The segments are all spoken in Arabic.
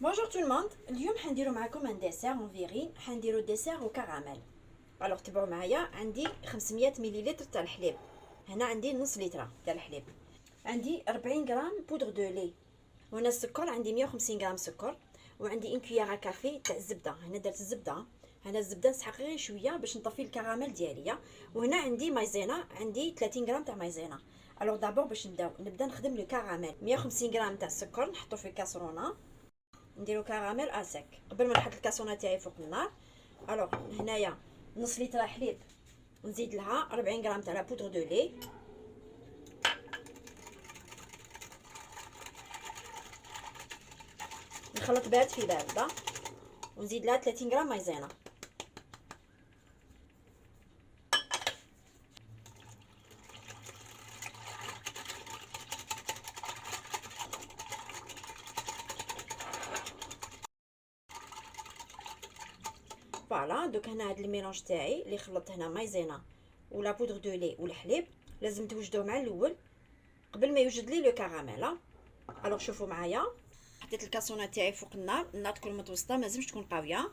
Bonjour tout le monde. اليوم حنديرو معكم ان ديسير اون فيرين. حنديرو ديسير او كراميل. الوغ تبعوا معايا. عندي 500 مليلتر تاع الحليب. هنا عندي نص لتر تاع الحليب. عندي 40 غرام بودر دو لي. وهنا السكر عندي 150 غرام سكر. وعندي ان كوياره كافي تاع الزبده. هنا درت الزبده. هنا الزبده نسحق غير شويه باش نطفي الكراميل ديالي. وهنا عندي مايزينا. عندي 30 غرام تاع مايزينا. الوغ دابور باش نبدا نخدم لو كراميل. 150 غرام تاع السكر نحطو في الكاسرونه. نديرو كراميل اسك قبل ما نحط الكاسونه تاعي فوق النار. الوغ هنايا نص لتر حليب ونزيد لها 40 غرام تاع لا بودر دو لي. نخلط بارد في بارده ونزيد لها 30 غرام مايزينا. فوالا دوك هنا هاد الميلونج تاعي اللي خلطت هنا مايزينا ولا بودر دو لي والحليب لازم توجدوه مع الاول قبل ما يوجد لي لو كراميل. الوغ شوفوا معايا. حطيت الكاسونه تاعي فوق النار تكون متوسطه، مازمش تكون قويه.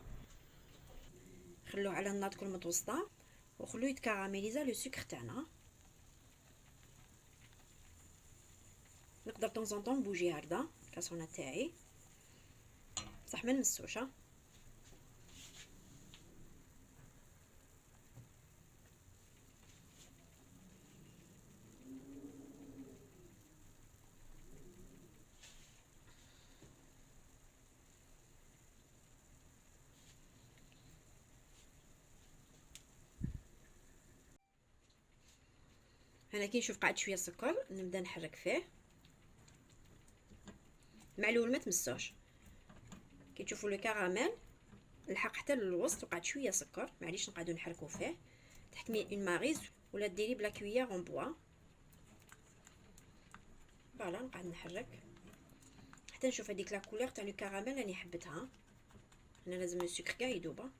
خلوه على النار تكون متوسطه وخلوه يتكراميليزا لو سكر تاعنا. نقدر طون طون نبوجي هكذا الكاسونه تاعي بصح ما نمسوش. هنا كي نشوف قاعد شويه سكر نبدا نحرك فيه. مع الاول ما تمسوش. كي تشوفوا لو كراميل لحق حتى للوسط وقعد شويه سكر، معليش نقعدوا نحركوا فيه. تحكمي اون ماريز ولا ديري بلا كويير اون بوا. فوالا نقعد نحرك حتى نشوف هذيك لا كولور تاع لو كراميل راني حبتها. هنا لازم السكر كاع يذوب.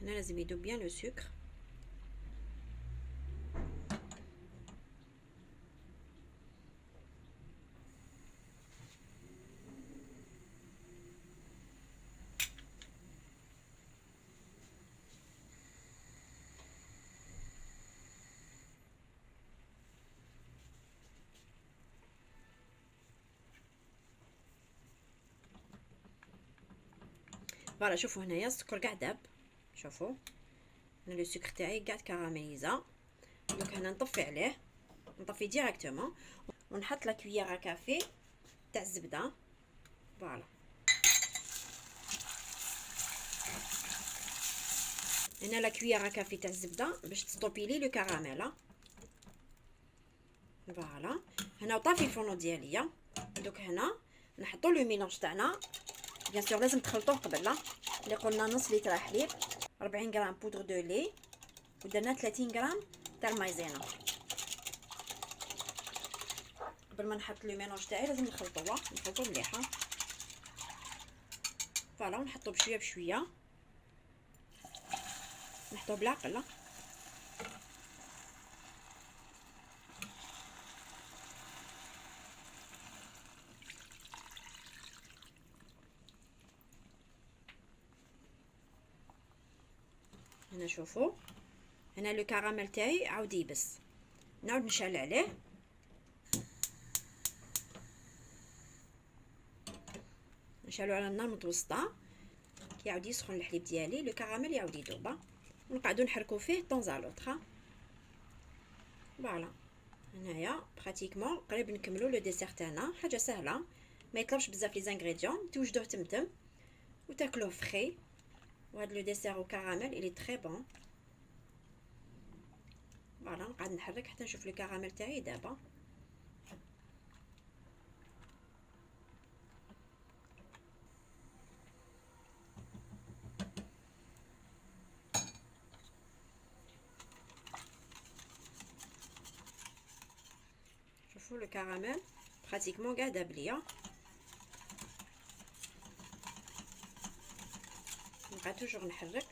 هنا لازم يذوب بيان لو سكر. فوالا شوفوا هنايا السكر كاع داب. شوفوا هنا لو سكر تاعي قاعد كراميليزا. دوك هنا نطفي عليه، نطفي ديريكتومون ونحط لا كوييره كافي تاع الزبده. فوالا هنا لا كوييره كافي تاع الزبده باش تستوبي لي لو كراميل. فوالا هنا طافي الفرن ديالي. دوك هنا نحطوا لو ميلونج تاعنا. بيان سور لازم تخلطوه قبل. اللي قلنا نص لتر حليب، 40 غرام بودر دو لي، ودرنا 30 غرام تاع المايزينا. قبل ما نحط لو ميلونج تاعي لازم نخلطوه مليح. فوالا ونحطو بشويه بشويه، نحطوه بالعقل. هنا شوفوا هنا لو كراميل تاعي عاود يبس. نعاود نشعل عليه. نشعلو على النار متوسطه. كي يعاود يسخن الحليب ديالي لو كراميل يعاود يذوب ونقعدو نحركو فيه طون زالوطخ. فوالا هنايا براتيكمون قريب نكملو لو ديسير تاعنا. حاجه سهله ما يطلبش بزاف لي زانغريديون، توجدوه تمتم وتاكلوه فري. وهذا لو ديسير او كراميل الي تري بون. فوالا نقعد نحرك حتى نشوف لو كراميل تاعي دابا. شوفوا لو كراميل براتيكمون كاع داب ليا. نبقى توجور نحرك.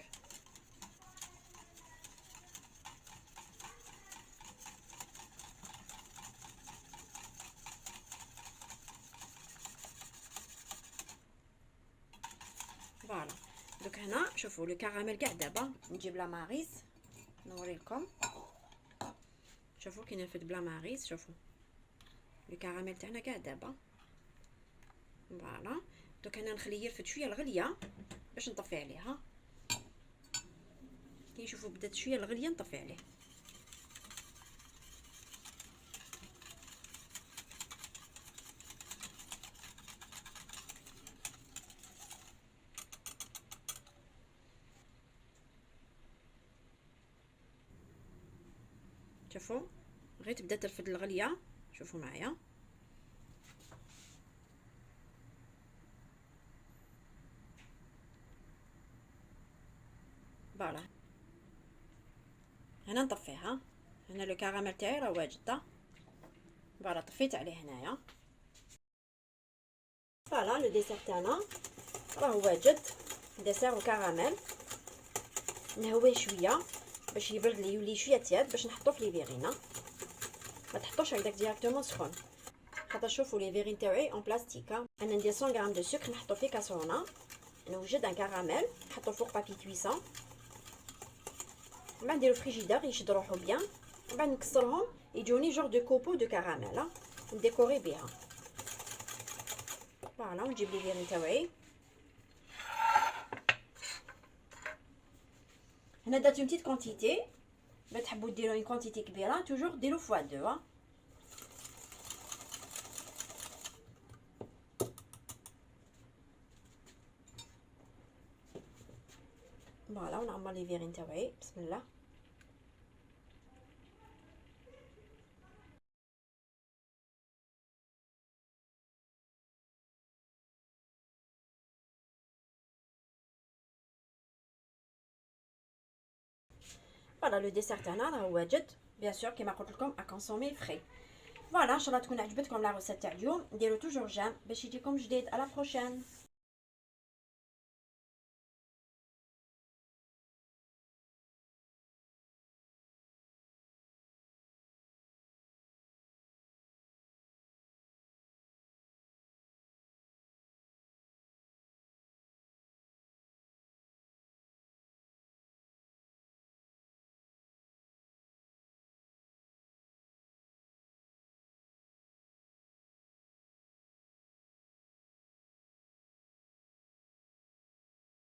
فوالا دوك هنا شوفوا لو كراميل كاع دابا. نجيب لا ماريز نوريلكم. شوفوا كي نرفد بلا ماريز. شوفوا لو كراميل تاعنا كاع دابا. فوالا دوك هنا نخليه يرفد شويه الغليه باش نطفي عليها. كي نشوفوا بدات شويه الغليه نطفي عليه. شوفوا غير تبدا ترفد الغليه. شوفوا معايا. فوالا هنا نطفيها. هنا لو كراميل تاعي راه واجد. فوالا طفيت عليه هنايا. فوالا لو ديسير تاعنا راه واجد. ديسير وكراميل نهويه شويه باش يبرد لي يولي شويه تياد باش نحطوه في لي فيغينا. ما تحطوش هكذاك ديريكتومون سخون خاطر شوفوا لي فيغين تاعي اون بلاستيك. انا ندير 100 غرام دو سكر نحطو في كاسرونه. نوجد ان كراميل نحطو فوق بابي كويسون. من بعد نديرو فريجيدير يشد روحو بيان. من بعد نكسرهم يجوني جور دو كوبو دو كراميل نديكوري بها. فوالا ونجيب لي فيغين تاعي. هنا درت اون بتيت كونتيتي. ما تحبوا ديروا اون كونتيتي كبيره توجور ديروا فوا دو. فوالا ونعمر لي فيغين تاعي. بسم الله. فوالا لو ديسير تاعنا راه واجد. بيان سور كيما قلت لكم ا كونسومي فري. فوالا ان شاء الله تكون عجبتكم لا روسيت تاع اليوم. ديروا توجور جيم باش يجيكم جديد. على بروشين.